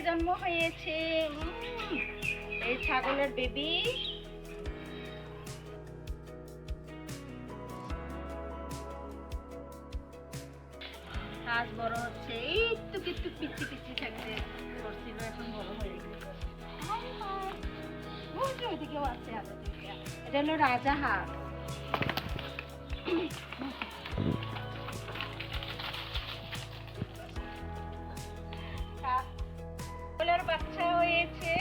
জন্ম হয়েছে এই ছাগলের বেবি। আজ বড় হচ্ছে, একটু একটু পিচ্ছি পিচ্ছি থাকতে করছিল, এখন বড় হয়ে গেছে। ওইদিকেও আছে আরো দুইটা। এটা হলো রাজাহাঁস। ছাগলের বাচ্চা হয়েছে,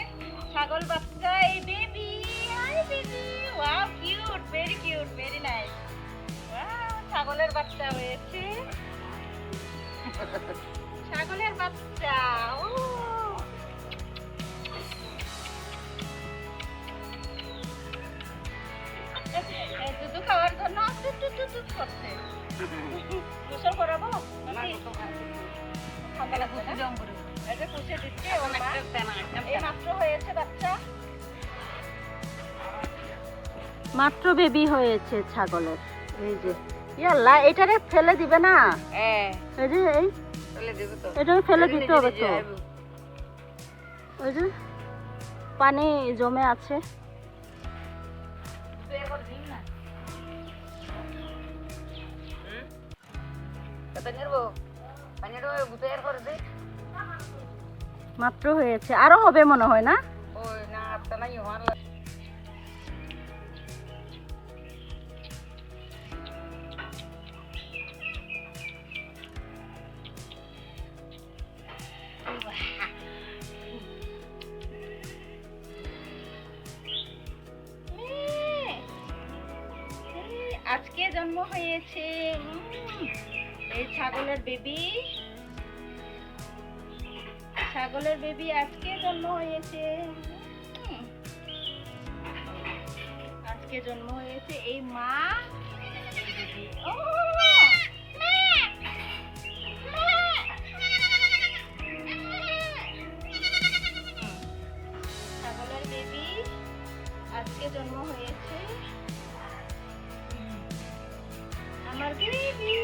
ছাগল বাচ্চা, এই baby, hi baby, wow cute, very nice. Wow, ছাগলের বাচ্চা হয়েছে, ছাগলের বাচ্চা। ও দুধ খাওয়ার জন্য টুট করছে। গোসল করাবো ঠান্ডা লাগবে না? এই যে পুষে দিচ্ছে, এই মাত্র হয়েছে বাচ্চা, মাত্র বেবি হয়েছে ছাগলের। এই যে ইয়াল্লা, এটারে ফেলে দিবে না? এই যে এই এটা ফেলে দিতে হবে তো, ওই যে পানি জমে আছে। মাত্র হয়েছে, আরো হবে মনে হয় না? আজকে জন্ম হয়েছে এই ছাগলের বেবি, ছাগলের বেবি আজকে জন্ম হয়েছে, আজকে জন্ম হয়েছে এই মা, এই বেবি। ও ছাগলের বেবি আজকে জন্ম হয়েছে, আমার baby,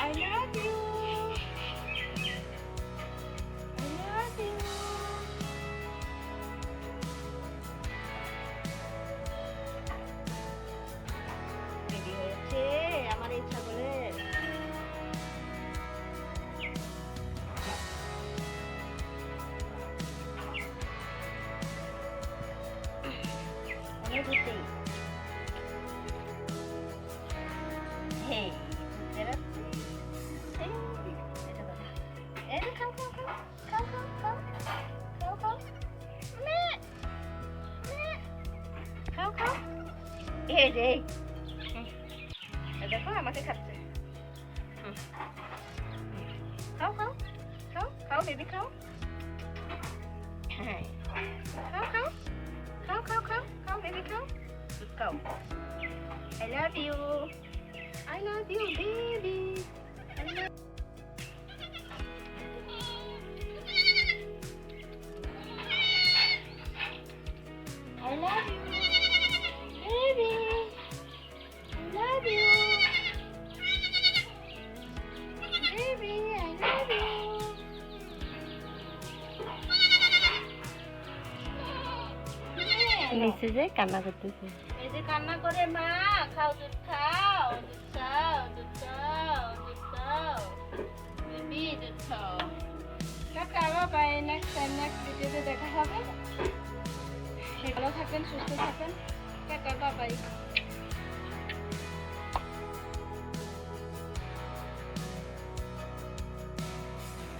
I love you, I love you. Baby হয়েছে আমার এই ছাগলের। অনেক বেশি। Hey, এটা দেখো আমাকে খাচ্ছে। খাও খাও খাও খাও বেবি, খাও, হ্যাঁ খাও খাও খাও খাও খাও খাও বেবি, খাও, দুধ খাও। I love you, I love you baby, I love I love you baby, I love you baby, I love you। নিচে যে কান্না করতেছে, এই যে কান্না করে, মা খাও, দুধ খাও, দুধ খাও, দুধ খাও, দুধ খাও বেবি, দুধ খাও। টাটা, বাই, নেক্সট ভিডিওতে দেখা হবে। ভালো থাকেন, সুস্থ থাকেন, টাটা, বাই।